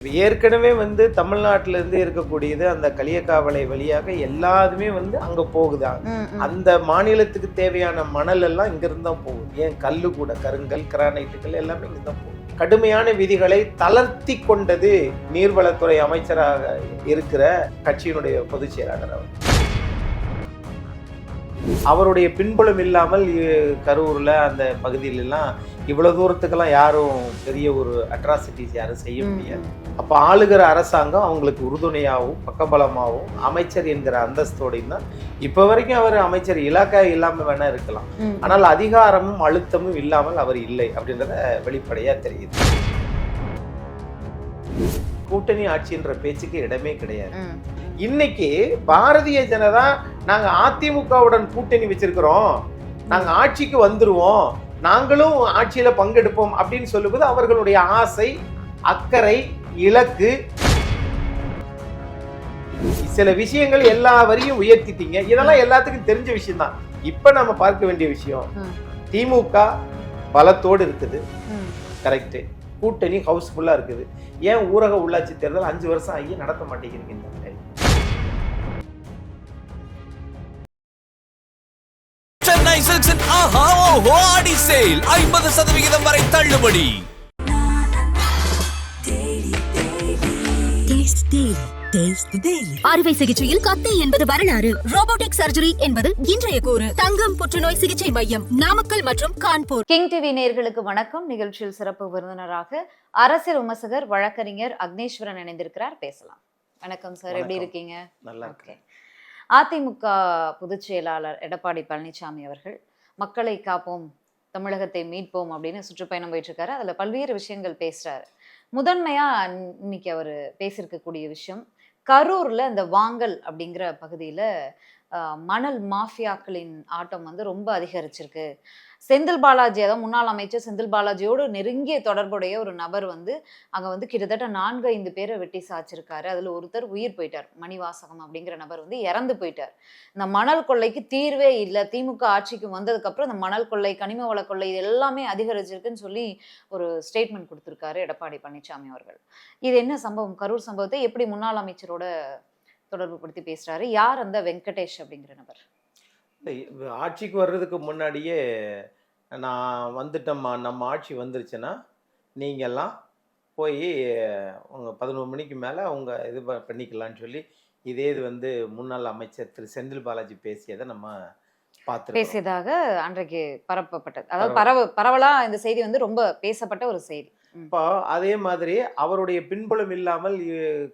ஏற்கனவே தமிழ்நாட்டிலிருந்து இருக்கக்கூடியது அந்த களியக்காவலை வழியாக எல்லாருமே அங்க போகுதா. அந்த மாநிலத்துக்கு தேவையான மணல் எல்லாம் இங்கிருந்து தான் போகுது. ஏன் கல்லு கூட கருங்கல் கிரானைட்டுகள் எல்லாமே இங்கதான் போகுது. கடுமையான விதிகளை தளர்த்தி கொண்டது நீர்வளத்துறை அமைச்சராக இருக்கிற கட்சியினுடைய பொதுச் செயலாளர் அவர். அவருடைய பின்புலம் இல்லாமல் கரூர்ல அந்த பகுதியிலெல்லாம் இவ்வளவு தூரத்துக்கெல்லாம் யாரும் பெரிய ஒரு அட்ராசிட்டிஸ் யாரும் செய்ய முடியாது. அப்ப ஆளுகிற அரசாங்கம் அவங்களுக்கு உறுதுணையாகவும் பக்கபலமாகவும் அமைச்சர் என்கிற அந்தஸ்தோடையும் தான் இப்ப வரைக்கும் அவர் அமைச்சர் இலாக்கா இல்லாம வேணா இருக்கலாம். ஆனால் அதிகாரமும் அழுத்தமும் இல்லாமல் அவர் இல்லை அப்படின்றத வெளிப்படையா தெரியுது. கூட்டணி ஆட்சின்ற பேச்சுக்கு இடமே கிடையாது. இன்னைக்கு பாரதிய ஜனதா நாங்க அதிமுகவுடன் கூட்டணி வச்சிருக்கிறோம், நாங்க ஆட்சிக்கு வந்துருவோம், நாங்களும் ஆட்சியில பங்கெடுப்போம் அப்படின்னு சொல்லும்போது அவர்களுடைய ஆசை, அக்கறை, இலக்கு, சில விஷயங்கள் எல்லா வரையும் உயர்த்திட்டீங்க. இதெல்லாம் எல்லாத்துக்கும் தெரிஞ்ச விஷயம் தான். இப்ப நம்ம பார்க்க வேண்டிய விஷயம், திமுக பலத்தோடு இருக்குது, கரெக்ட், கூட்டணி ஹவுஸ்ஃபுல்லா இருக்குது. ஏன் ஊரக உள்ளாட்சி தேர்தல் 5 வருஷம் ஆகி நடத்த மாட்டேங்கிறீங்க? சென்னை சில்க்ஸின் ஆஹா ஓஹோ ஆடி சேல் 50% வரை தள்ளுபடி. அறுவை சிகிச்சையில் கத்தை என்பது வரலாறு, ரோபோட்டிக் சர்ஜரி என்பது இன்றைய கூறு. தங்கம் புற்றுநோய் சிகிச்சை மையம், நாமக்கல் மற்றும் கான்பூர். கிங் டிவி நேயர்களுக்கு வணக்கம். நிகழ்ச்சியில் சிறப்பு விருந்தினராக அரசியல் விமர்சகர் வழக்கறிஞர் அக்னேஸ்வரன் இணைந்திருக்கிறார். பேசலாம். வணக்கம் சார், எப்படி இருக்கீங்க? நல்லா இருக்கேன். அதிமுக பொதுச் செயலாளர் எடப்பாடி பழனிசாமி அவர்கள் மக்களை காப்போம், தமிழகத்தை மீட்போம் அப்படின்னு சுற்றுப்பயணம் போயிட்டு இருக்காரு. அதுல பல்வேறு விஷயங்கள் பேசுறாரு. முதன்மையா இன்னைக்கு அவர் பேசியிருக்கக்கூடிய விஷயம், கரூர்ல இந்த வாங்கல் அப்படிங்கிற பகுதியில மணல் மாஃபியாக்களின் ஆட்டம் ரொம்ப அதிகரிச்சிருக்கு. செந்தில் பாலாஜி, அதாவது முன்னாள் அமைச்சர் செந்தில் பாலாஜியோடு நெருங்கிய தொடர்புடைய ஒரு நபர் அங்க கிட்டத்தட்ட 4-5 பேரை வெட்டி சாச்சிருக்காரு. அதுல ஒருத்தர் உயிர் போயிட்டார். மணிவாசகம் அப்படிங்கிற நபர் இறந்து போயிட்டார். இந்த மணல் கொள்ளைக்கு தீர்வே இல்லை. திமுக ஆட்சிக்கு வந்ததுக்கு அப்புறம் இந்த மணல் கொள்ளை, கனிம வள கொள்ளை இது எல்லாமே அதிகரிச்சிருக்குன்னு சொல்லி ஒரு ஸ்டேட்மெண்ட் கொடுத்திருக்காரு எடப்பாடி பழனிசாமி அவர்கள். இது என்ன சம்பவம்? கரூர் சம்பவத்தை எப்படி முன்னாள் அமைச்சரோட தொடர்பு படுத்தி பேசுறாரு? யார் அந்த வெங்கடேஷ் அப்படிங்கிற நபர்? ஆட்சிக்கு வர்றதுக்கு முன்னாடியே நான் வந்துட்டோம்மா, நம்ம ஆட்சி வந்துருச்சுன்னா நீங்கள்லாம் போய் உங்கள் 11 மணிக்கு மேலே அவங்க இது பண்ணிக்கலான்னு சொல்லி இதே இது முன்னாள் அமைச்சர் திரு செந்தில் பாலாஜி பேசியதை நம்ம பார்த்து பேசியதாக அன்றைக்கு பரப்பப்பட்டது. அதாவது பரவலா இந்த செய்தி ரொம்ப பேசப்பட்ட ஒரு செய்தி. இப்போ அதே மாதிரி அவருடைய பின்புலம் இல்லாமல்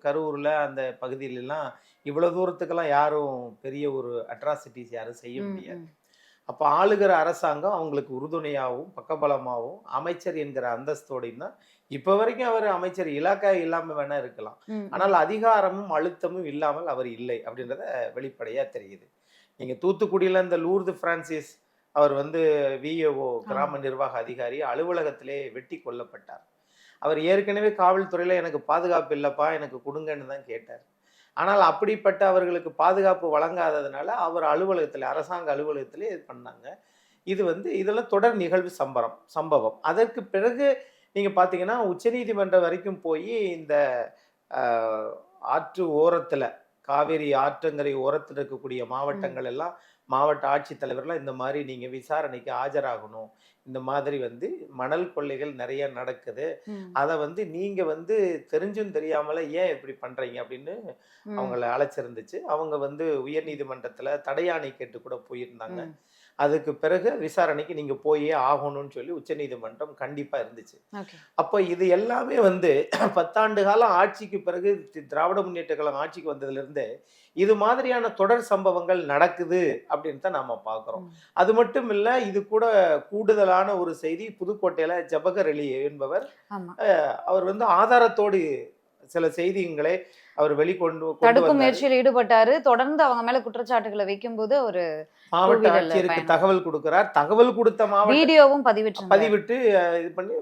கரூரில் அந்த பகுதியிலெல்லாம் இவ்வளோ தூரத்துக்கெல்லாம் யாரும் பெரிய ஒரு அட்ராசிட்டிஸ் யாரும் செய்ய முடியாது. அப்போ ஆளுகிற அரசாங்கம் அவங்களுக்கு உறுதுணையாகவும் பக்கபலமாகவும் அமைச்சர் என்கிற அந்தஸ்தோடையும் தான் இப்போ வரைக்கும் அவர் அமைச்சர் இலாக்கா இல்லாமல் வேணா இருக்கலாம். ஆனால் அதிகாரமும் அழுத்தமும் இல்லாமல் அவர் இல்லை அப்படின்றத வெளிப்படையாக தெரியுது. நீங்கள் தூத்துக்குடியில் இந்த லூர்து பிரான்சிஸ் அவர் விஏஓ கிராம நிர்வாக அதிகாரி அலுவலகத்திலே வெட்டி கொல்லப்பட்டார். அவர் ஏற்கனவே காவல்துறையில் எனக்கு பாதுகாப்பு இல்லைப்பா, எனக்கு கொடுங்கன்னு தான் கேட்டார். ஆனால் அப்படிப்பட்ட அவர்களுக்கு பாதுகாப்பு வழங்காததுனால அவர் அலுவலகத்தில், அரசாங்க அலுவலகத்திலே இது பண்ணாங்க. இது இதெல்லாம் தொடர் நிகழ்வு சம்பவம். அதற்கு பிறகு நீங்கள் பார்த்தீங்கன்னா உச்சநீதிமன்றம் வரைக்கும் போய் இந்த ஆற்று ஓரத்தில், காவேரி ஆற்றங்கரை ஓரத்தில் இருக்கக்கூடிய மாவட்டங்கள் எல்லாம் மாவட்ட ஆட்சித்தலைவர்லாம் இந்த மாதிரி நீங்கள் விசாரணைக்கு ஆஜராகணும், இந்த மாதிரி மணல் கொள்ளைகள் நிறைய நடக்குது, அதை நீங்கள் தெரிஞ்சும் தெரியாமல ஏன் இப்படி பண்ணுறீங்க அப்படின்னு அவங்கள அழைச்சிருந்துச்சு. அவங்க உயர்நீதிமன்றத்தில் தடையாணை கேட்டு கூட போயிருந்தாங்க. அதுக்கு பிறகு விசாரணைக்கு நீங்கள் போயே ஆகணும்னு சொல்லி உச்சநீதிமன்றம் கண்டிப்பாக இருந்துச்சு. அப்போ இது எல்லாமே 10 ஆண்டு காலம் ஆட்சிக்கு பிறகு திராவிட முன்னேற்ற கழகம் ஆட்சிக்கு வந்ததுலேருந்து இது மாதிரியான தொடர் சம்பவங்கள் நடக்குது அப்படின்னு தான் நாம பார்க்குறோம். அது மட்டும் இல்லை, இது கூட கூடுதலான ஒரு செய்தி, புதுக்கோட்டையில் ஜபகர் அலி என்பவர் அவர் ஆதாரத்தோடு சில செய்திகளை அவர் வெளிக்கொண்டு தடுக்கும் முயற்சியில் ஈடுபட்டாரு. தொடர்ந்து அவங்க மேல குற்றச்சாட்டுகளை வைக்கும்போது ஒரு மாவட்ட ஆட்சியருக்கு தகவல் கொடுக்கிறார். தகவல் கொடுத்த மாவட்ட வீடியோவும் பதிவிட்டு இது பண்ணி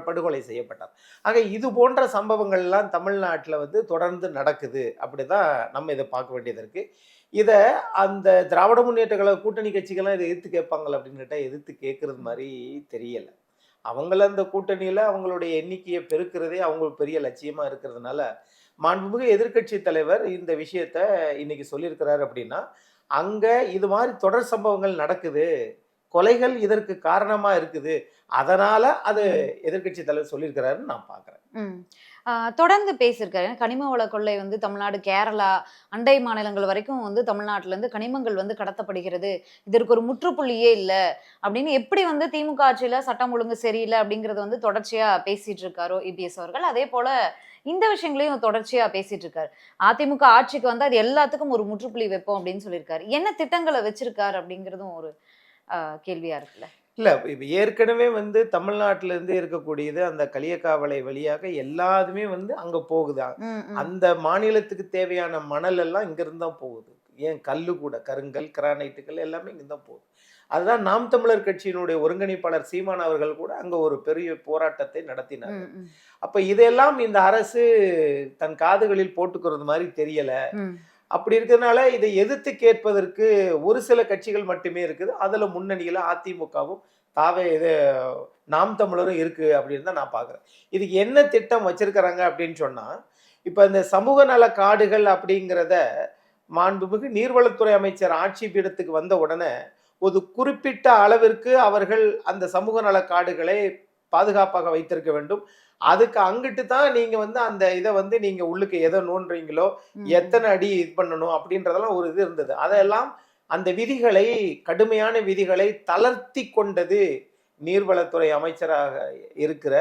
படுகொலை செய்யப்பட்டார். ஆக இது போன்ற சம்பவங்கள் எல்லாம் தமிழ்நாட்டில் தொடர்ந்து நடக்குது. அப்படிதான் நம்ம இதை பார்க்க வேண்டியது இருக்கு. இதை அந்த திராவிட முன்னேற்ற கழக கூட்டணி கட்சிகள்லாம் இதை எதிர்த்து கேட்பாங்க அப்படின்னு கேட்டால் எதிர்த்து கேட்கறது மாதிரி தெரியல. அவங்கள அந்த கூட்டணியில அவங்களுடைய எண்ணிக்கையை பெருக்கிறதே அவங்களுக்கு பெரிய லட்சியமா இருக்கிறதுனால மாண்புமிகு எதிர்க்கட்சி தலைவர் இந்த விஷயத்த இன்னைக்கு சொல்லியிருக்கிறாரு அப்படின்னா, அங்க இது மாதிரி தொடர் சம்பவங்கள் நடக்குது, கொலைகள் இதற்கு காரணமா இருக்குது, அதனால அது எதிர்க்கட்சி தலைவர் சொல்லியிருக்கிறாருன்னு நான் பாக்குறேன். தொடர்ந்து பேசியிருக்காரு. கனிம வள கொள்ளை வந்து தமிழ்நாடு, கேரளா, அண்டை மாநிலங்கள் வரைக்கும் வந்து தமிழ்நாட்டுல இருந்து கனிமங்கள் வந்து கடத்தப்படுகிறது, இதற்கு ஒரு முற்றுப்புள்ளியே இல்லை அப்படின்னு எப்படி வந்து திமுக ஆட்சியில சட்டம் ஒழுங்கு சரியில்லை அப்படிங்கறது வந்து தொடர்ச்சியா பேசிட்டு இருக்காரோ இபிஎஸ் அவர்கள், அதே போல இந்த விஷயங்களையும் தொடர்ச்சியா பேசிட்டு இருக்காரு. அதிமுக ஆட்சிக்கு வந்து அது எல்லாத்துக்கும் ஒரு முற்றுப்புள்ளி வைப்போம் அப்படின்னு சொல்லியிருக்காரு. என்ன திட்டங்களை வச்சிருக்காரு அப்படிங்கிறதும் ஒரு கேள்வியா இருக்குல்ல. இல்ல இப்ப ஏற்கனவே வந்து தமிழ்நாட்டில இருந்து இருக்கக்கூடியது அந்த களியக்காவலை வழியாக எல்லாதுமே வந்து அங்க போகுது. அந்த மாநிலத்துக்கு தேவையான மணல் எல்லாம் இங்க இருந்து தான் போகுது. ஏன் கல்லு கூட, கருங்கல், கிரானைட்டுகள் எல்லாமே இங்க தான் போகுது. அதுதான் நாம் தமிழர் கட்சியினுடைய ஒருங்கிணைப்பாளர் சீமான் அவர்கள் கூட அங்க ஒரு பெரிய போராட்டத்தை நடத்தினார். அப்ப இதெல்லாம் இந்த அரசு தன் காதுகளில் போட்டுக்கிறது மாதிரி தெரியல. அப்படி இருக்கிறதுனால இதை எதிர்த்து கேட்பதற்கு ஒரு சில கட்சிகள் மட்டுமே இருக்குது. அதுல முன்னணியில அதிமுகவும் இது நாம் தமிழரும் இருக்கு அப்படின்னு தான் நான் பாக்குறேன். இதுக்கு என்ன திட்டம் வச்சிருக்கிறாங்க அப்படின்னு சொன்னா, இப்ப இந்த சமூக நல காடுகள் அப்படிங்கிறத மாண்புமிகு நீர்வளத்துறை அமைச்சர் ஆட்சி பீடத்துக்கு வந்த உடனே ஒரு குறிப்பிட்ட அளவிற்கு அவர்கள் அந்த சமூக நல காடுகளை பாதுகாப்பாக வைத்திருக்க வேண்டும். அதுக்கு அங்கிட்டு தான் நீங்க வந்து அந்த இதை வந்து நீங்க உள்ளுக்கு எதை நோன்றீங்களோ, எத்தனை அடி இது பண்ணணும் அப்படின்றதெல்லாம் ஒரு இது இருந்தது. அதெல்லாம் அந்த விதிகளை, கடுமையான விதிகளை தளர்த்தி கொண்டது நீர்வளத்துறை அமைச்சராக இருக்கிற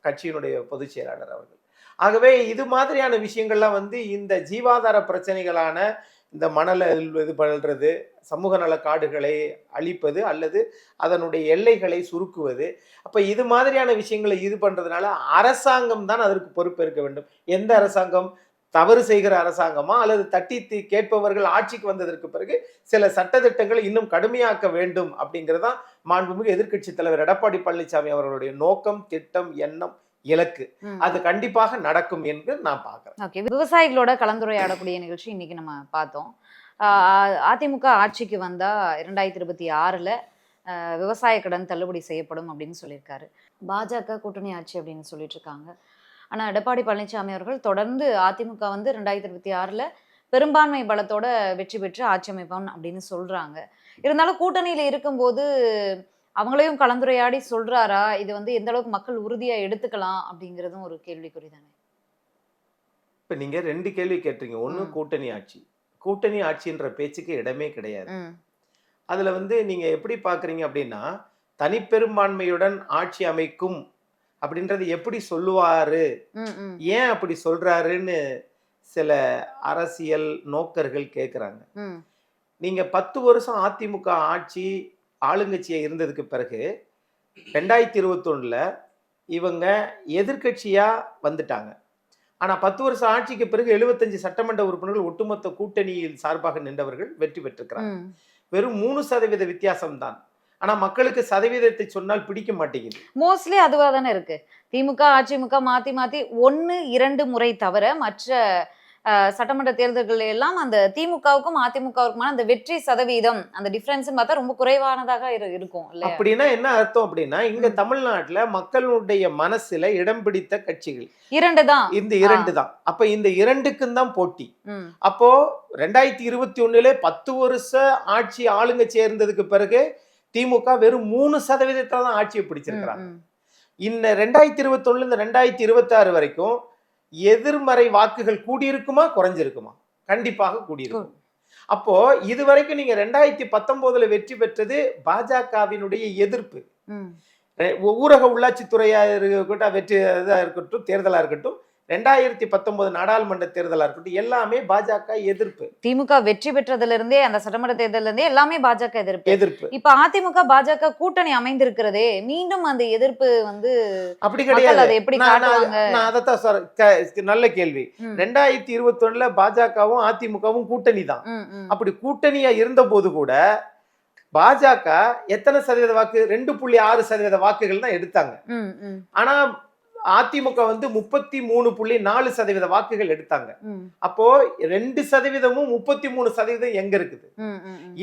கட்சியினுடைய பொதுச் செயலாளர் அவர்கள். ஆகவே இது மாதிரியான விஷயங்கள்லாம் வந்து இந்த ஜீவாதார பிரச்சனைகளான இந்த மணலை இது பண்ணுறது, சமூக நல காடுகளை அழிப்பது அல்லது அதனுடைய எல்லைகளை சுருக்குவது, அப்போ இது மாதிரியான விஷயங்களை இது பண்ணுறதுனால அரசாங்கம் தான் அதற்கு பொறுப்பேற்க வேண்டும். எந்த அரசாங்கம்? தவறு செய்கிற அரசாங்கமா அல்லது தட்டி கேட்பவர்கள் ஆட்சிக்கு வந்ததற்கு பிறகு சில சட்டத்திட்டங்களை இன்னும் கடுமையாக்க வேண்டும் அப்படிங்கிறதான் மாண்புமிகு எதிர்க்கட்சி தலைவர் எடப்பாடி பழனிசாமி அவர்களுடைய நோக்கம், திட்டம், எண்ணம், இலக்கு. அது கண்டிப்பாக நடக்கும் என்று நான் பார்க்கிறேன். ஓகே, விவசாயிகளோட கலந்துரையாடக்கூடிய நிகழ்ச்சி இன்னைக்கு நம்ம பார்த்தோம். அதிமுக ஆட்சிக்கு வந்தா 2026ல விவசாய கடன் தள்ளுபடி செய்யப்படும் அப்படின்னு சொல்லியிருக்காரு. பாஜக கூட்டணி ஆட்சி அப்படின்னு சொல்லிட்டு இருக்காங்க. ஆனா எடப்பாடி பழனிசாமி அவர்கள் தொடர்ந்து அதிமுக வந்து 2026ல பெரும்பான்மை பலத்தோட வெற்றி பெற்று ஆட்சி அமைப்போம் அப்படின்னு சொல்றாங்க. இருந்தாலும் கூட்டணியில இருக்கும்போது அவங்களையும் கலந்துரையாடி சொல்றாரா? இது வந்து எந்த அளவுக்கு மக்கள் உறுதியா எடுத்துக்கலாம் அப்படிங்கிறதும் ஒரு கேள்விக்குறி தானே. இப்ப நீங்க 2 கேள்வி கேட்டீங்க. ஒண்ணு கூட்டணி ஆட்சி. கூட்டணி ஆட்சின்ற பேச்சுக்கு இடமே கிடையாது. அதுல வந்து நீங்க எப்படி பாக்குறீங்க அப்படின்னா, தனிப்பெரும்பான்மையுடன் ஆட்சி அமைக்கும் அப்படின்றது எப்படி சொல்லுவாரு, ஏன் அப்படி சொல்றாருன்னு சில அரசியல் நோக்கர்கள் கேட்குறாங்க. நீங்க 10 வருஷம் அதிமுக ஆட்சி ஆளுங்கட்சியா இருந்ததுக்கு பிறகு 2021ல இவங்க எதிர்கட்சியா வந்துட்டாங்க. ஆனா 10 வருஷம் ஆட்சிக்கு பிறகு 75 சட்டமன்ற உறுப்பினர்கள் ஒட்டுமொத்த கூட்டணியில் சார்பாக நின்றவர்கள் வெற்றி பெற்றிருக்கிறாங்க. வெறும் 3% வித்தியாசம் தான். ஆனா மக்களுக்கு சதவீதத்தை சொன்னால் பிடிக்க மாட்டேங்குது. மோஸ்ட்லி அதுவா தானே இருக்கு. திமுக அதிமுக மாத்தி மாத்தி 1-2 முறை தவிர மற்ற சட்டமன்ற தேர்தல்கள் எல்லாம் அந்த திமுகவுக்கும் அதிமுகவுக்குமான அந்த வெற்றி சதவீதம் அந்த டிஃபரன்ஸ் பார்த்தா ரொம்ப குறைவானதாக இருக்கும். அப்படின்னா என்ன அர்த்தம் அப்படின்னா, இங்க தமிழ்நாட்டுல மக்களுடைய மனசுல இடம் பிடித்த கட்சிகள் 2 தான். இந்த 2 தான். அப்ப இந்த 2க்கும் தான் போட்டி. அப்போ 2021ல 10 வருஷ ஆட்சி ஆளுங்கட்சியா இருந்ததுக்கு பிறகு திமுக வெறும் 3% தான் ஆட்சியை பிடிச்சிருக்கிறாங்க. இந்த 2021 இந்த 2026 வரைக்கும் எதிர்மறை வாக்குகள் கூடியிருக்குமா குறைஞ்சிருக்குமா? கண்டிப்பாக கூடியிருக்கும். அப்போ இதுவரைக்கும் நீங்க 2019ல வெற்றி பெற்றது பாஜகவினுடைய எதிர்ப்பு. ஊரக உள்ளாட்சித்துறையா இருக்கட்டும், வெற்றி இருக்கட்டும், தேர்தலா இருக்கட்டும், 2019 நாடாளுமன்ற தேர்தலா இருக்கட்டும், எல்லாமே பாஜக எதிர்ப்பு. திமுக வெற்றி பெற்றதுல இருந்தே அந்த சட்டமன்ற தேர்தல இருந்தே எல்லாமே பாஜக எதிர்ப்பு. இப்ப அதிமுக பாஜக கூட்டணி அமைந்திருக்கிறதே மீண்டும் அந்த எதிர்ப்பு வந்து அப்படி கிடையாது. எப்படி காட்டுவாங்க? நான் அதைத்தான் நல்ல கேள்வி. 2021ல பாஜகவும் அதிமுகவும் கூட்டணி தான். அப்படி கூட்டணியா இருந்த போது கூட பாஜக எத்தனை சதவீத வாக்கு? 2.6% வாக்குகள் தான் எடுத்தாங்க. ஆனா அதிமுக வந்து 33.4% வாக்குகள் எடுத்தாங்க. அப்போ 2%, 33% எங்க இருக்குது?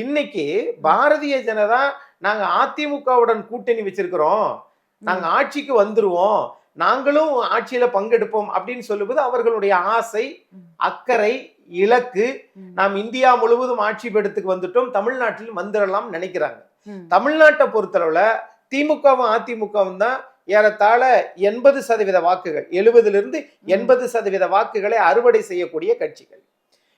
இன்னைக்கு பாரதிய ஜனதா நாங்க அதிமுகவுடன் கூட்டணி வச்சிருக்கிறோம், நாங்க ஆட்சிக்கு வந்துருவோம், நாங்களும் ஆட்சியில பங்கெடுப்போம் அப்படின்னு சொல்லும்போது அவர்களுடைய ஆசை, அக்கறை, இலக்கு, நாம் இந்தியா முழுவதும் ஆட்சி பீடத்துக்கு வந்துட்டோம், தமிழ்நாட்டில் வந்துடலாம் நினைக்கிறாங்க. தமிழ்நாட்டை பொறுத்தளவுல திமுகவும் அதிமுகவும் தான் ஏறத்தாழ 80% வாக்குகள், 70% 80% வாக்குகளை அறுவடை செய்யக்கூடிய கட்சிகள்.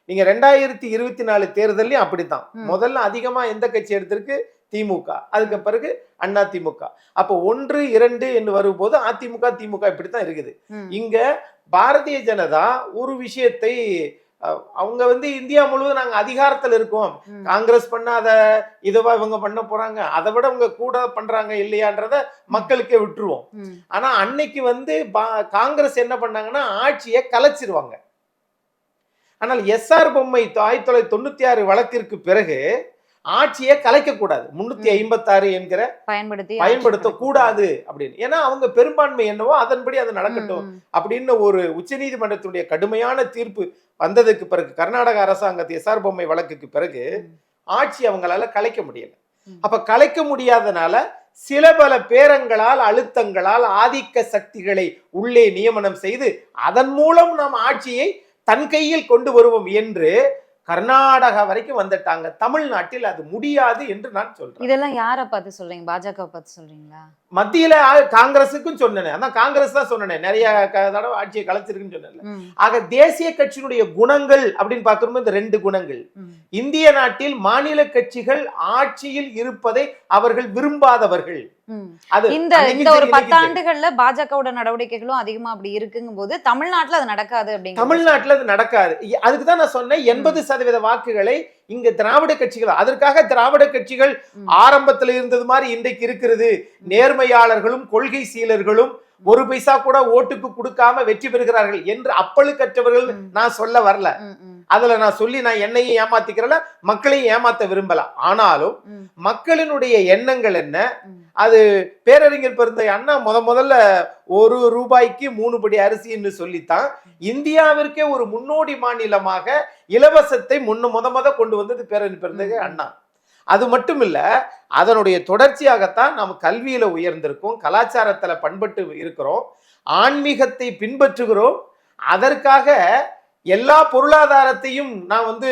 நீங்க 2024 தேர்தலையும் அப்படித்தான். முதல்ல அதிகமா எந்த கட்சி எடுத்திருக்கு? திமுக. அதுக்கு பிறகு அண்ணா திமுக. அப்போ 1, 2 என்று வரும்போது அதிமுக திமுக இப்படித்தான் இருக்குது. இங்க பாரதிய ஜனதா ஒரு விஷயத்தை அவங்க இந்தியா முழுவதும் நாங்க அதிகாரத்துல இருக்கோம், காங்கிரஸ் பண்ணாத இதுவா இவங்க பண்ண போறாங்க, அதை விட அவங்க கூட பண்றாங்க இல்லையான்றத மக்களுக்கே விட்டுருவோம். ஆனா அன்னைக்கு காங்கிரஸ் என்ன பண்ணாங்கன்னா ஆட்சியை கலைச்சிருவாங்க. ஆனால் எஸ்ஆர் பொம்மை 1996 வழக்கிற்கு பிறகு ஆட்சியை கலைக்க கூடாது, 356 என்கிற பயன்படுத்த கூடாது அப்படின்னு. ஏன்னா அவங்க பெரும்பான்மை என்னவோ அதன்படி அது நடக்கட்டும் அப்படின்னு ஒரு உச்சநீதிமன்றத்துடைய கடுமையான தீர்ப்பு வந்ததுக்கு பிறகு, கர்நாடக அரசாங்கத்து எஸ்ஆர் பொம்மை வழக்குக்கு பிறகு ஆட்சி அவங்களால கலைக்க முடியல. அப்ப கலைக்க முடியாதனால சில பல பேரங்களால், அழுத்தங்களால், ஆதிக்க சக்திகளை உள்ளே நியமனம் செய்து அதன் மூலம் நாம் ஆட்சியை தன் கையில் கொண்டு வருவோம் என்று கர்நாடகா வரைக்கும் வந்துட்டாங்க. தமிழ்நாட்டில் அது முடியாது என்று நான் சொல்றேன். இதெல்லாம் யாரை பார்த்து சொல்றீங்க? பாஜக பார்த்து சொல்றீங்களா? மத்தியில காங்கிரஸுக்கும் சொன்னேன், அதான் காங்கிரஸ் தான் சொன்னேன், நிறைய தடவை ஆட்சியை கலைச்சிருக்குன்னு சொன்னேன். ஆக தேசிய கட்சியினுடைய குணங்கள் அப்படின்னு பார்க்கும்போது இந்த 2 குணங்கள். இந்திய நாட்டில் மாநில கட்சிகள் ஆட்சியில் இருப்பதை அவர்கள் விரும்பாதவர்கள். இந்த ஒரு 10 ஆண்டுகள்ல பாஜகவோட நடவடிக்கைகளும் அதிகமா அப்படி இருக்குங்கும் போது தமிழ்நாட்டுல அது நடக்காது அப்படிங்க. தமிழ்நாட்டுல அது நடக்காது. அதுக்குதான் நான் சொன்னேன் 80% வாக்குகளை இங்க திராவிட கட்சிகள், அதற்காக திராவிட கட்சிகள் ஆரம்பத்தில் இருந்தது மாதிரி இன்றைக்கு இருக்கிறது. நேர்மையாளர்களும் கொள்கை சீலர்களும் 1 பைசா கூட ஓட்டுக்கு கொடுக்காம வெற்றி பெறுகிறார்கள் என்று அப்பழுக்கற்றவர்கள் நான் சொல்ல வரல. அதுல நான் சொல்லி நான் என்னையும் ஏமாத்திக்கிறல, மக்களையும் ஏமாத்த விரும்பல. ஆனாலும் மக்களினுடைய எண்ணங்கள் என்ன? அது பேரறிஞர் பெருந்தை அண்ணா முதல்ல 1 ரூபாய்க்கு 3 படி அரிசி என்று சொல்லித்தான் இந்தியாவிற்கே ஒரு முன்னோடி மாநிலமாக இலவசத்தை முத கொண்டு வந்தது பேரறிஞர் பெருந்தை அண்ணா. அது மட்டும் இல்ல, அதனுடைய தொடர்ச்சியாகத்தான் நாம் கல்வியில உயர்ந்திருக்கோம், கலாச்சாரத்துல பண்பட்டு இருக்கிறோம், ஆன்மீகத்தை பின்பற்றுகிறோம். அதற்காக எல்லா பொருளாதாரத்தையும் நான்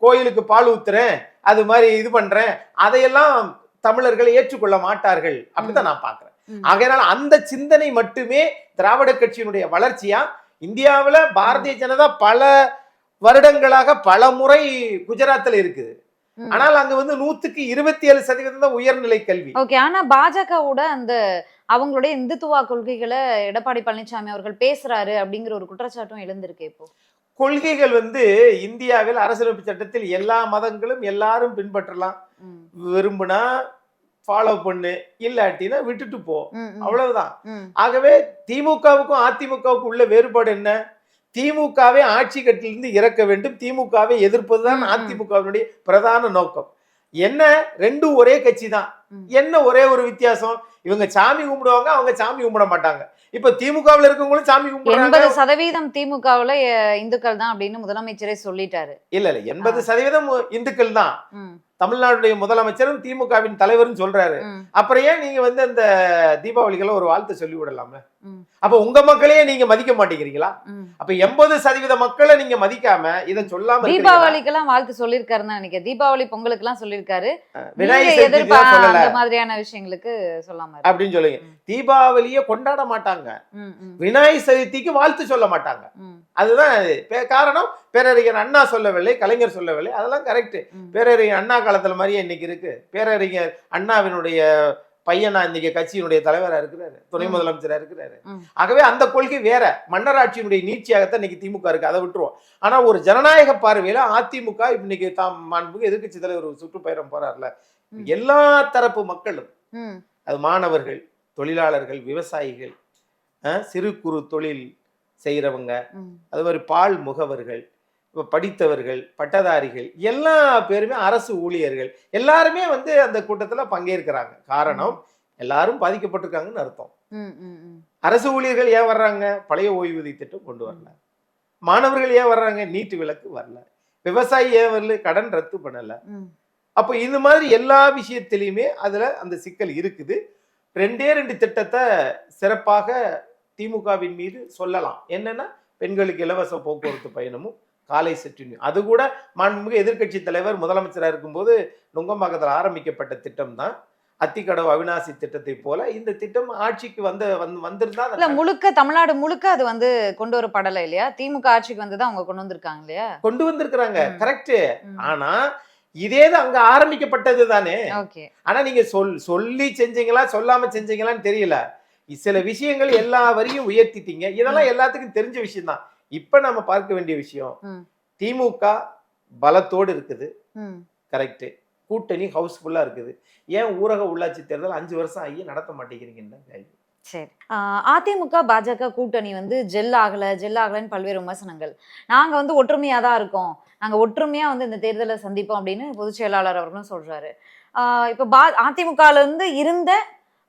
கோயிலுக்கு பால் ஊத்துறேன், அது மாதிரி இது பண்றேன், அதையெல்லாம் தமிழர்களை ஏற்றுக்கொள்ள மாட்டார்கள் அப்படிதான் நான் பாக்குறேன். ஆகையால அந்த சிந்தனை மட்டுமே திராவிட கட்சியினுடைய வளர்ச்சியா. இந்தியாவில பாரதிய ஜனதா பல வருடங்களாக பல முறை குஜராத்ல இருக்குது. ஆனால் அங்க 100க்கு 27% தான் உயர்நிலை கல்வி. ஓகே. ஆனா பாஜகவோட அந்த அவங்களுடைய இந்துத்துவ கொள்கைகளை எடப்பாடி பழனிசாமி அவர்கள் பேசுறாரு அப்படிங்கிற ஒரு குற்றச்சாட்டும் எழுந்திருக்கு. இப்போ கொள்கைகள் இந்தியாவில் அரசியலமைப்பு சட்டத்தில் எல்லா மதங்களும் எல்லாரும் பின்பற்றலாம், விரும்புனா ஃபாலோ பண்ணு, இல்லாட்டினா விட்டுட்டு போ, அவ்வளவுதான். ஆகவே திமுகவுக்கும் அதிமுகவுக்கும் உள்ள வேறுபாடு என்ன? திமுகவை ஆட்சி கட்டிலிருந்து இறக்க வேண்டும், திமுகவை எதிர்ப்பதுதான் அதிமுகவினுடைய பிரதான நோக்கம். என்ன, 2 ஒரே கட்சி தான். என்ன ஒரே ஒரு வித்தியாசம்? இவங்க சாமி கும்பிடுவாங்க, அவங்க சாமி கும்பிட மாட்டாங்க. இப்ப திமுகவில் இருக்கவங்களும் சாமி கும்பிடுறாங்க. 80% திமுகவுல இந்துக்கள் தான் அப்படின்னு முதலமைச்சரே சொல்லிட்டாரு. இல்ல 80% இந்துக்கள் தான். தமிழ்நாடுடைய முதலமைச்சரும் திமுகவின் தலைவரும் சொல்றாரு. அப்புறம் ஏன் நீங்க அந்த தீபாவளிகளை ஒரு வாழ்த்து சொல்லி விடலாமே? அப்ப உங்க மக்களையே நீங்க மதிக்க மாட்டேங்கிறீங்களா? அப்ப 80% மக்களை நீங்க மதிக்காம இதை சொல்லாம தீபாவளிக்கெல்லாம் வாழ்த்து சொல்லிருக்காருன்னு நினைக்கிறேன். தீபாவளி பொங்கலுக்கு எல்லாம் சொல்லிருக்காரு, விநாயகர் மாதிரியான விஷயங்களுக்கு சொல்லாம அப்படின்னு சொல்லுங்க. தீபாவளியை கொண்டாட மாட்டாங்க, விநாயகர் சதுர்த்திக்கு வாழ்த்து சொல்ல மாட்டாங்க. அதுதான் காரணம். பேரறிஞர் அண்ணா சொல்லவில்லை, கலைஞர் சொல்லவில்லை, அதெல்லாம் கரெக்ட். பேரறிஞர் அண்ணா காலத்துல மாதிரியே இன்னைக்கு இருக்கு. பேரறிஞர் அண்ணாவினுடைய பையனா இன்னைக்கு கட்சியினுடைய தலைவரா இருக்கிறாரு, துணை முதலமைச்சரா இருக்கிறாரு. ஆகவே அந்த கொள்கை வேற, மன்னராட்சியினுடைய நீட்சியாகத்தான் இன்னைக்கு திமுக இருக்கு, அதை விட்டுருவோம். ஆனா ஒரு ஜனநாயக பார்வையில அதிமுக இன்னைக்கு மாண்புக்கு எதிர்கட்சி தலைவர் ஒரு சுற்றுப்பயணம் போறாருல, எல்லா தரப்பு மக்களும், அது மாணவர்கள், தொழிலாளர்கள், விவசாயிகள், சிறு குறு தொழில் செய்யறவங்க, அது மாதிரி பால் முகவர்கள், படித்தவர்கள், பட்டதாரிகள், எல்லா பேருமே அரசு ஊழியர்கள் எல்லாருமே அந்த கூட்டத்துல பங்கேற்கிறாங்க. காரணம், எல்லாரும் பாதிக்கப்பட்டிருக்காங்கன்னு அர்த்தம். அரசு ஊழியர்கள் ஏன் வர்றாங்க? பழைய ஓய்வூதிய திட்டம் கொண்டு வரல. மாணவர்கள் ஏன் வர்றாங்க? நீட்டு விலக்கு வரல. விவசாயி ஏன் வரல? கடன் ரத்து பண்ணல. அப்போ இந்த மாதிரி எல்லா விஷயத்திலையுமே அதுல அந்த சிக்கல் இருக்குது. 2 திட்டத்தை சிறப்பாக திமுகவின் மீது சொல்லலாம். என்னன்னா, பெண்களுக்கு இலவச போக்குவரத்து பயணமும் காலை சிற்றுண்டி. அது கூட மாண்புமிகு எதிர்க்கட்சி தலைவர் முதலமைச்சராக இருக்கும்போது நுங்கம்பாக்கத்தில் ஆரம்பிக்கப்பட்ட திட்டம் தான். அத்திக்கடவு அவிநாசி திட்டத்தை போல இந்த திட்டம் ஆட்சிக்கு வந்திருந்தா இல்ல, முழுக்க தமிழ்நாடு முழுக்க அது வந்து கொண்டு வரப்படலை இல்லையா? திமுக ஆட்சிக்கு வந்துதான் அவங்க கொண்டு வந்திருக்காங்க இல்லையா? கொண்டு வந்திருக்கிறாங்க, கரெக்ட். ஆனா இதேதான் அங்க ஆரம்பிக்கப்பட்டது தானே. ஆனா நீங்க சொல்லி செஞ்சீங்களா சொல்லாம செஞ்சீங்களான்னு தெரியல. சில விஷயங்கள் எல்லா வரையும் உயர்த்திட்டீங்க. இதெல்லாம் எல்லாத்துக்கும் தெரிஞ்ச விஷயம் தான். இப்ப நம்ம பார்க்க வேண்டிய விஷயம், திமுக பலத்தோடு இருக்குது, கரெக்ட். கூட்டணி ஹவுஸ்ஃபுல்லா இருக்குது. ஏன் ஊரக உள்ளாட்சி தேர்தல் 5 வருஷம் ஆகி நடத்த மாட்டேங்கிறீங்கன்னு. சரி, அதிமுக பாஜக கூட்டணி வந்து ஜெல் ஆகலன்னு பல்வேறு விமர்சனங்கள். நாங்க வந்து ஒற்றுமையா தான் இருக்கோம், நாங்க ஒற்றுமையா வந்து இந்த தேர்தலை சந்திப்போம் அப்படின்னு பொதுச் செயலாளர் அவர்களும் சொல்றாரு. இப்ப அதிமுகல இருந்து இருந்த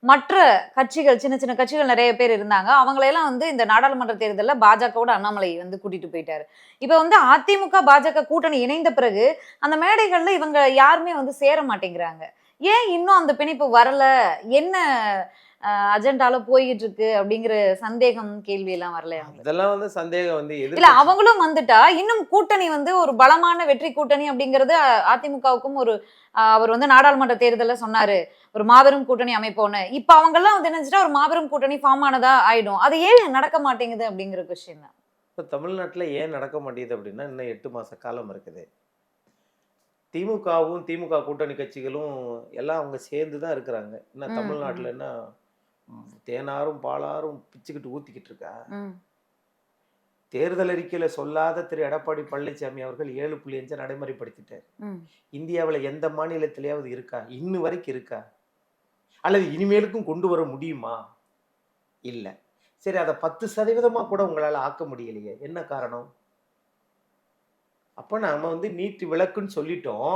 மற்ற கட்சிகள், சின்ன சின்ன கட்சிகள் நிறைய பேர் இருந்தாங்க. அவங்களையெல்லாம் வந்து இந்த நாடாளுமன்ற தேர்தலில் பாஜகவோட அண்ணாமலை வந்து கூட்டிட்டு போயிட்டாரு. இப்ப வந்து அதிமுக பாஜக கூட்டணி இணைந்த பிறகு அந்த மேடைகள்ல இவங்க யாருமே வந்து சேர மாட்டேங்கிறாங்க. ஏன் இன்னும் அந்த பிணைப்பு வரல? என்ன அஜெண்டால போயிட்டு இருக்கு அப்படிங்கிற சந்தேகம், கேள்வி எல்லாம் வரலையா? இதெல்லாம் வந்து சந்தேகம் வந்து இல்ல, அவங்களும் வந்துட்டா இன்னும் கூட்டணி வந்து ஒரு பலமான வெற்றி கூட்டணி அப்படிங்கிறது அதிமுகவுக்கும் ஒரு அவர் வந்து நாடாளுமன்ற தேர்தலில் சொன்னாரு ஒரு மாபெரும் கூட்டணி அமைப்போன்னு. இப்ப அவங்க எல்லாம் வந்து நினைச்சிட்டா ஒரு மாபெரும் கூட்டணி ஃபார்ம் ஆனதா ஆயிடும். அது ஏன் நடக்க மாட்டேங்குது அப்படிங்கிற கொஸ்டின் தான். இப்போ தமிழ்நாட்டில் ஏன் நடக்க மாட்டேங்குது அப்படின்னா, இன்னும் 8 மாச காலம் இருக்குது. திமுகவும் திமுக கூட்டணி கட்சிகளும் எல்லாம் அவங்க சேர்ந்து தான் இருக்கிறாங்க. இன்னும் தமிழ்நாட்டில் என்ன தேனாரும் பாலாரும் பிச்சுக்கிட்டு ஊத்திக்கிட்டு இருக்கா? தேர்தல் அறிக்கையில சொல்லாத திரு எடப்பாடி பழனிசாமி அவர்கள் 7.5 நடைமுறைப்படுத்திட்டார். இந்தியாவில் எந்த மாநிலத்திலேயாவது இருக்கா? இன்னும் வரைக்கும் இருக்கா? அல்லது இனிமேலுக்கும் கொண்டு வர முடியுமா? இல்ல. சரி, அதை 10% கூட உங்களால ஆக்க முடியலையே, என்ன காரணம்? அப்ப நாம வந்து நீட்டு விளக்குன்னு சொல்லிட்டோம்.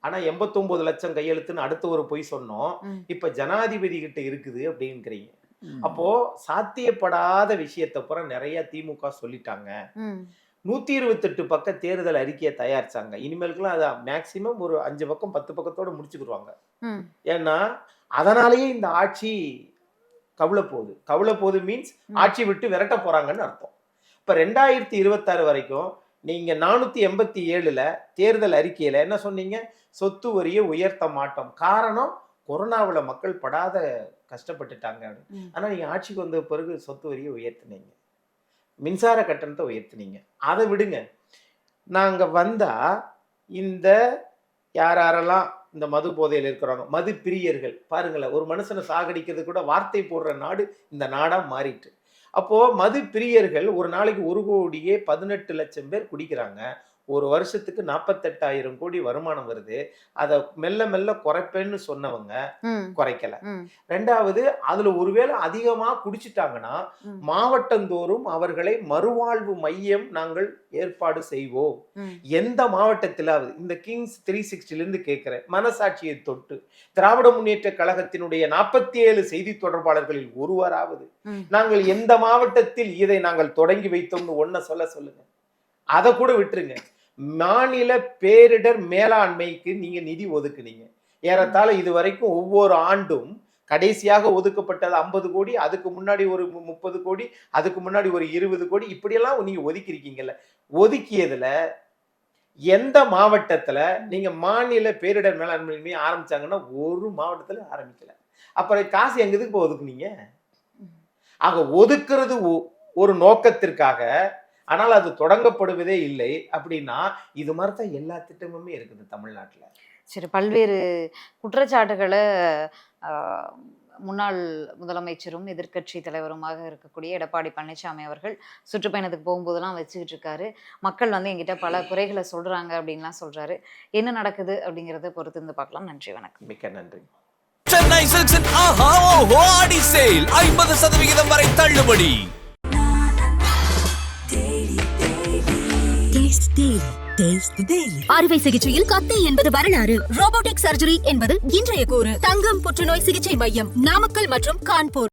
ஆனா 89 லட்சம் கையெழுத்துன்னு அடுத்த ஒரு பொய் சொன்னோம். இப்ப ஜனாதிபதி கிட்ட இருக்குது அப்படிங்கிறீங்க. அப்போ சாத்தியப்படாத விஷயத்தை பூரா நிறைய திமுக சொல்லிட்டாங்க. 128 பக்க தேர்தல் அறிக்கையை தயாரிச்சாங்க. இனிமேலுக்குலாம் அதை மேக்சிமம் ஒரு 5 பக்கம் 10 பக்கத்தோட முடிச்சுக்கிடுவாங்க. ஏன்னா அதனாலேயே இந்த ஆட்சி கவுள போகுது மீன்ஸ் ஆட்சி விட்டு விரட்ட போறாங்கன்னு அர்த்தம். இப்ப 2026 வரைக்கும் நீங்க 487ல தேர்தல் அறிக்கையில என்ன சொன்னீங்க? சொத்து வரியை உயர்த்த மாட்டோம். காரணம், கொரோனாவில் மக்கள் படாத கஷ்டப்பட்டுட்டாங்க. ஆனா நீங்க ஆட்சிக்கு வந்த பிறகு சொத்து வரியை உயர்த்தினீங்க, மின்சார கட்டணத்தை உயர்த்தினீங்க. அதை விடுங்க, நாங்க வந்தா இந்த யாரெல்லாம் இந்த மது போதையில் இருக்கிறாங்க, மது பிரியர்கள் பாருங்களேன், ஒரு மனுஷனை சாகடிக்கிறது கூட வார்த்தை போடுற நாடு இந்த நாடா மாறிட்டு. அப்போ மது பிரியர்கள் ஒரு நாளைக்கு 1,18 லட்சம் பேர் குடிக்கிறாங்க. ஒரு வருஷத்துக்கு 48,000 கோடி வருமானம் வருது. அதை மெல்ல மெல்ல குறைப்பேன்னு சொன்னவங்க குறைக்கல. ரெண்டாவது, அதுல ஒருவேளை அதிகமா குடிச்சிட்டாங்கன்னா மாவட்டந்தோறும் அவர்களை மறுவாழ்வு மையம் நாங்கள் ஏற்பாடு செய்வோம். எந்த மாவட்டத்திலாவது இந்த கிங்ஸ் 360 இருந்து கேட்கிறேன், மனசாட்சியை தொட்டு திராவிட முன்னேற்ற கழகத்தினுடைய 47 செய்தி தொடர்பாளர்களில் ஒருவராவது நாங்கள் எந்த மாவட்டத்தில் இதை நாங்கள் தொடங்கி வைத்தோம்னு ஒன்ன சொல்லுங்க. அதை கூட விட்டுருங்க. மாநில பேரிடர் மேலாண்மைக்கு நீங்க நிதி ஒதுக்குனீங்க. ஏறத்தாழ இது வரைக்கும் ஒவ்வொரு ஆண்டும் கடைசியாக ஒதுக்கப்பட்டது 50 கோடி, அதுக்கு முன்னாடி ஒரு 30 கோடி, அதுக்கு முன்னாடி ஒரு 20 கோடி, இப்படியெல்லாம் நீங்க ஒதுக்கிருக்கீங்கல்ல. ஒதுக்கியதுல எந்த மாவட்டத்துல நீங்க மாநில பேரிடர் மேலாண்மை ஆரம்பிச்சாங்கன்னா ஒரு மாவட்டத்துல ஆரம்பிக்கல. அப்புறம் காசு எங்க இதுக்கு ஒதுக்குனீங்க? ஆக ஒதுக்குறது ஒரு நோக்கத்திற்காக, ஆனால் அது தொடங்கப்படுவதே இல்லை. அப்படின்னா இது மாதிரி தான் எல்லா திட்டமுமே இருக்குது தமிழ்நாட்டில். சரி, பல்வேறு குற்றச்சாட்டுகளை முன்னாள் முதலமைச்சரும் எதிர்க்கட்சி தலைவருமாக இருக்கக்கூடிய எடப்பாடி பழனிசாமி அவர்கள் சுற்றுப்பயணத்துக்கு போகும்போதெல்லாம் வச்சுக்கிட்டு இருக்காரு. மக்கள் வந்து என்கிட்ட பல குறைகளை சொல்றாங்க அப்படின்லாம் சொல்றாரு. என்ன நடக்குது அப்படிங்கிறத பொறுத்து இருந்து பார்க்கலாம். நன்றி, வணக்கம். மிக்க நன்றி. சென்னை சில்க்ஸின் ஆஹா ஓஹோ ஆடி சேல் 50% வரை தள்ளுபடி. அறுவை சிகிச்சையில் கத்தை என்பது வரலாறு, ரோபோட்டிக் சர்ஜரி என்பது இன்றைய கூறு. தங்கம் புற்றுநோய் சிகிச்சை மையம், நாமக்கல் மற்றும் கான்பூர்.